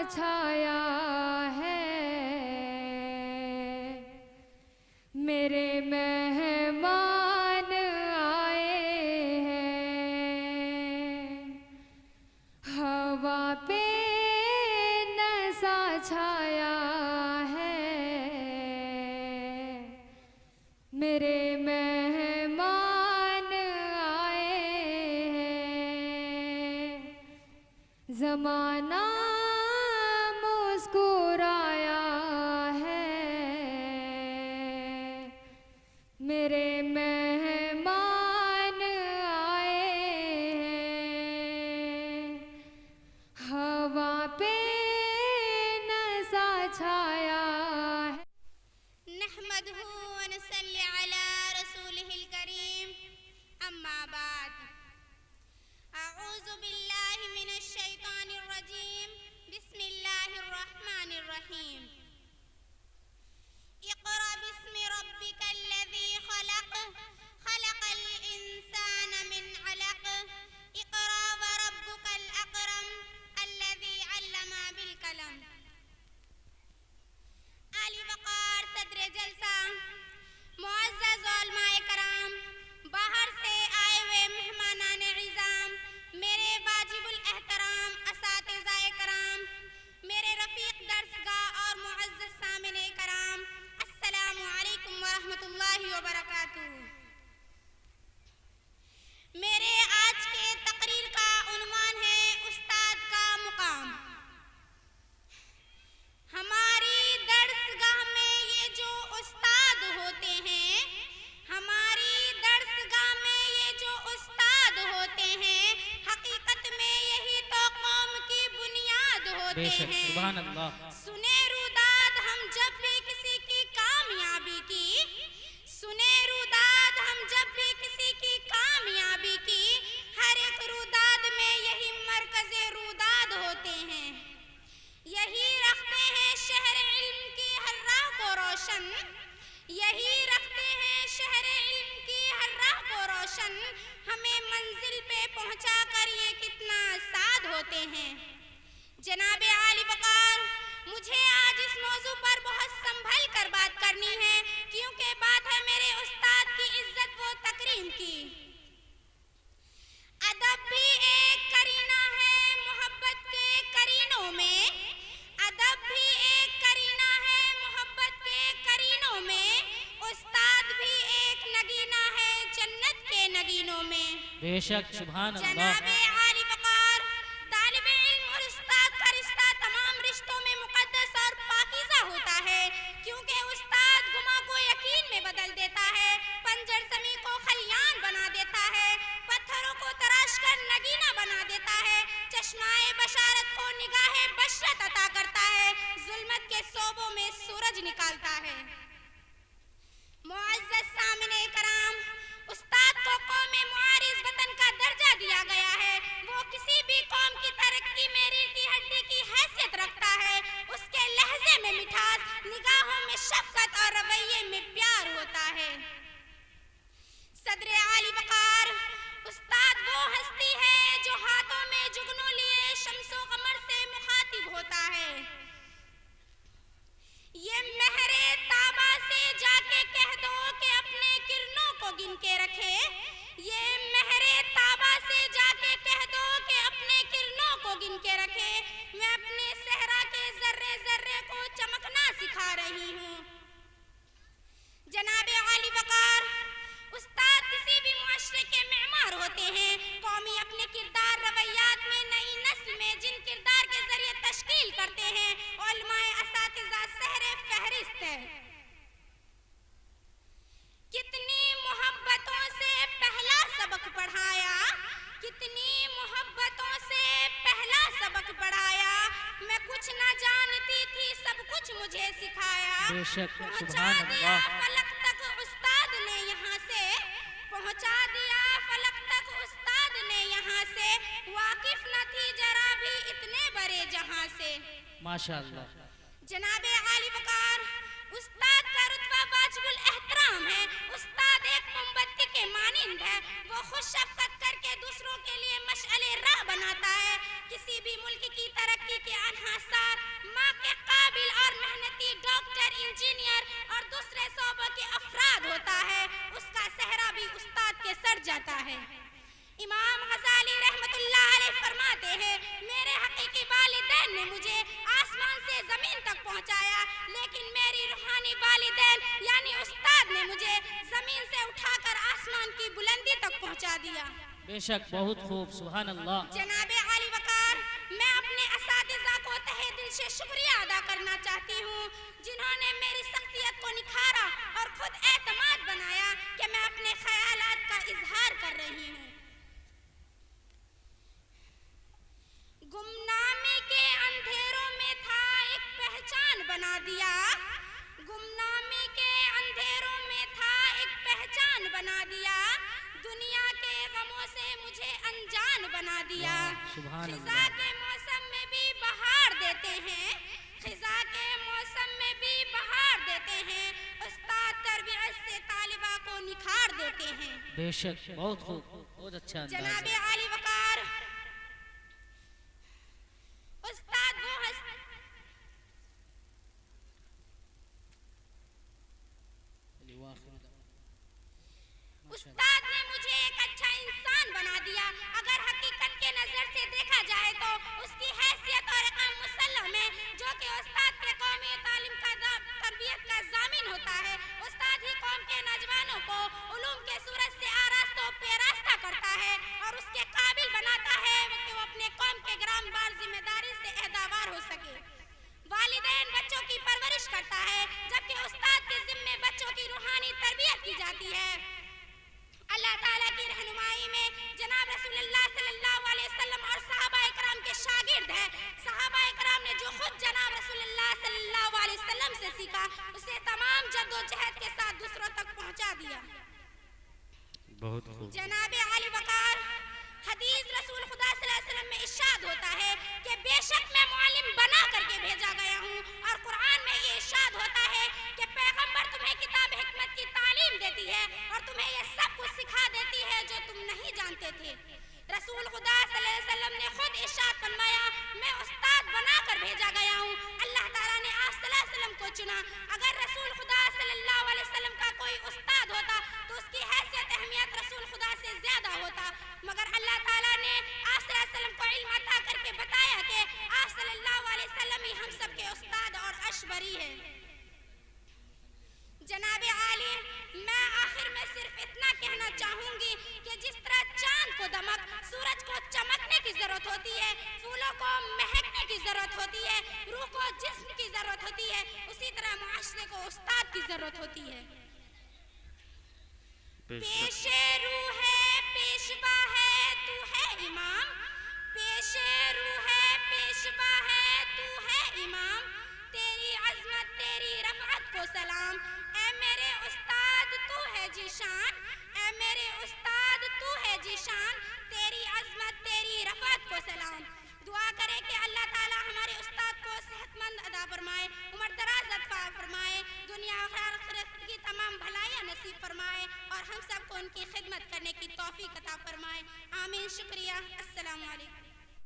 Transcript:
छाया है, मेरे मेहमान आए हैं। हवा पे नशा छाया है, मेरे मेहमान आए हैं। ज़माना मुस्कुराया है, मेरे मेहमान आए हैं। हवा पे नशा छाया है। नहमदहु व नसल्ली अला रसूलिहिल करीम, अम्मा बाद। अऊज़ु बिल्लाहि मिनश शैतानिर रजीम, बिस्मिल्लाहिर रहमानिर रहीम। इक़रा बिस्मि रब्बिकल लज़ी खलक़, खलक़ल इंसान मिन अलक़। इक़रा व रब्बुकल अकरम, अल्लज़ी अल्लमा बिल कलम। आली वक़ार सदरे जलसा, मुअज़्ज़ज़ उलमाए कराम, बाहर से आए हुए मेहमानाने इज़ाम, मेरे वाजिबुल एहतराम असातिज़ाए कराम, मेरे रफ़ीक दर्सगाह और मुअज़्ज़ज़ सामिने कराम, अस्सलामु अलैकुम व रहमतुल्लाहि व बरकातुहू। मेरे आज के तकरीर का उन्वान है उस्ताद का मुकाम। हमारी दर्सगाह में ये जो उस्ताद होते हैं, हमारी दर्सगाह में ये जो उस्ताद होते हैं, हकीकत में यही तो कौम की बुनियाद होते हैं। सुभान अल्लाह। सुने रुदाद हम जब भी किसी की कामयाबी की, सुने रुदाद हम जब भी किसी की कामयाबी की, हर एक रुदाद में यही मरकज़े रुदाद होते हैं। यही रखते हैं शहर इल्म की हर राह को रोशन, यही रखते हैं शहर इल्म की हर राह को रोशन। हमें मंजिल पे पहुंचा कर ये कितना साद होते हैं। जनाबे आली वक़ार, मुझे आज इस मौजू पर बहुत संभल कर बात करनी है, क्योंकि बात है मेरे उस्ताद की इज्जत व तकरीम की। अदब भी एक करीना है मोहब्बत के करीनों में, अदब भी एक करीना है मोहब्बत के करीनों में, उस्ताद भी एक नगीना है जन्नत के नगीनों में। बेशक सुभान अल्लाह। जनाबे आली वक़ार, तालिब इल्म और उस्ताद का रिश्ता तमाम रिश्तों में मुक़द्दस और पाकीज़ा होता है, क्योंकि उस्ताद गुमा को यकीन में बदल देता है, पंजर ज़मीं को खलियान बना देता है, पत्थरों को तराश कर नगीना बना देता है, चश्माए बशारत को निगाहे बशरत अता करता है, जुल्मत के सोबों में सूरज निकालता है। मुअज़्ज़ज़ सामिने कराम, उस्ताद को कौमे मुआरिज़ वतन का दर्जा दिया गया है। वो किसी भी कौम की तरक्की में रीढ़ की हड्डी की हैसियत रखता है। उसके लहजे में मिठास, निगाहों में शफ़क़त और रवैये में प्यार होता है। सदरे आली वक़ार, उस्ताद वो हस्ती है जो हाथों में जुगनू लिए शम्सो कमर से मुखातिब होता है। ये महरे ताबा से जाके कह दो कि अपने किरणों को गिन के रखे, ये महरे ताबा से जाके कह दो कि अपने किरणों को गिन के रखे। मैं अपने सहरा के जर्रे जर्रे को चमकना सिखा रही हूँ। जनाबे आली वक़ार, उस्ताद किसी भी मुआशरे के मेमार होते हैं। कौमी अपने किरदार रवैयात में नई नस्ल में जिन किरदार के जरिए तश्कील करते हैं, उलमाए असातिज़ा सहरे फहरिस्त है। कितनी मोहब्बतों से पहला सबक पढ़ाया, कितनी मोहब्बतों से पहला सबक पढ़ाया, मैं कुछ ना जानती थी सब कुछ मुझे सिखाया। पहुंचा दिया फलक तक उस्ताद ने यहाँ से, पहुंचा दिया फलक तक उस्ताद ने यहाँ से, वाकिफ न थी जरा भी इतने बड़े जहाँ से। माशाअल्लाह। जनाबे आली वक़ार, उस्ताद का रुतबा वाजिबुल एहतराम है। उस्ताद एक मोमबत्ती के मानिंद है। वो खुद शफ़क़त करके दूसरों के लिए मशअले राह बनाता है। किसी भी मुल्क की तरक्की के अनहासार इंजीनियर और दूसरे शोबों के अफराद होता है, उसका सहरा भी उस्ताद के सर जाता है। इमाम गजाली रहमतुल्लाह अलैह फरमाते हैं, मेरे हकीकी वालिदैन ने मुझे आसमान से जमीन तक पहुंचाया, लेकिन मेरी रूहानी वालिदैन यानी उस्ताद ने मुझे जमीन से उठाकर आसमान की बुलंदी तक पहुंचा दिया। बेशक बहुत खूब, सुभान अल्लाह। जनाबे आली वकार, मैं अपने असातिज़ा को तहे दिल से शुक्रिया अदा करना चाहती हूँ, जिन्होंने मेरी शख्सियत को निखारा और खुद एतमाद बनाया कि मैं अपने ख्यालात का इजहार कर रही हूँ। गुमनामी के अंधेरों में था एक पहचान बना दिया, गुमनामी के अंधेरों में था एक पहचान बना दिया, दुनिया के गमों से मुझे अनजान बना दिया। खिजा के मौसम में भी बहार देते हैं, खिजा के मौसम में भी बहार देते हैं, उस्ताद तरबियत से तालिबा को निखार देते हैं। बेशक बहुत खूब, बहुत अच्छा अंदाज है। जनाबे आली वकार, उस्ताद वो उस्ताद ने मुझे एक अच्छा इंसान बना दिया। अगर हकीकत के नजर से देखा जाए तो उसकी हैसियत और इकाम मुसल्लम में, जो कि उस्ताद के कौमी तालीम का तरबियत का जामिन होता है, उस्ताद ही कौम के नौजवानों को उलूम के सूरज से आरास्ता पेरास्ता करता है और उसके काबिल बनाता है कि वो अपने कौम के ग्रामवार जिम्मेदारी से अहदेदार हो सके। वालिदैन बच्चों की परवरिश करता है, जबकि उस्ताद के जिम्मे बच्चों की रूहानी तरबियत की जाती है। अल्लाह ताला की रहनुमाई में जनाब रसूलुल्लाह सल्लल्लाहु अलैहि वसल्लम और सहाबाए कराम के शागिर्द हैं। सहाबाए कराम ने जो खुद जनाब रसूलुल्लाह सल्लल्लाहु अलैहि वसल्लम से सीखा, उसे तमाम जद्दोजहद के साथ दूसरों तक पहुंचा दिया। बहुत खूब। जनाब आली वकार, हदीस रसूल खुदा सल्लल्लाहु अलैहि वसल्लम में इरशाद होता है कि बेशक मैं मुअल्लिम बना करके भेजा गया हूँ, और कुरान में ये इरशाद होता है कि पैगंबर तुम्हें किताब हिकमत की तालीम देती है और तुम्हें ये सब कुछ सिखा देती है जो तुम नहीं जानते थे। रसूल खुदा सल्लल्लाहु अलैहि वसल्लम ने खुद इरशाद फरमाया, मैं उस्ताद बनाकर भेजा गया हूँ। अल्लाह ताला ने आप सल्लल्लाहु अलैहि वसल्लम को चुना। अगर रसूल खुदा सल्लल्लाहु अलैहि वसल्लम का कोई उस्ताद होता तो उसकी हैसियत अहमियत रसूल खुदा से ज्यादा होता, मगर अल्लाह ताला ने आप सल्लल्लाहु अलैहि वसल्लम को इल्म अता करके बताया कि आप सल्लल्लाहु अलैहि वसल्लम ही हम सब के उस्ताद और अशबरी है। जनाबे आली, मैं आखिर में सिर्फ इतना कहना चाहूंगी कि जिस तरह चांद को दमक, सूरज को चमकने की जरूरत होती है, फूलों को महकने की जरूरत होती है, रूह को जिस्म की जरूरत होती है, उसी तरह मुआशरे को उस्ताद की जरूरत होती है। पेशे रूह है, पेशवा है, तू है इमाम, पेशे रूह है, पेशवा है, तू है इमाम, तेरी अजमत तेरी रफ़अत को सलाम, ऐ मेरे उस्ताद तू है जीशान, ऐ मेरे उस्ताद तू है जीशान, तेरी अजमत तेरी रफ़अत को सलाम। दुआ करें कि अल्लाह ताला हमारे उस्ताद को सेहतमंद अता फरमाए, उम्र दराज अता फरमाए, दुनिया और आखिरत की तमाम भलाइयाँ नसीब फरमाए और हम सबको उनकी खिदमत करने की तौफीक अता फरमाए। आमीन। शुक्रिया। अस्सलामु अलैकुम।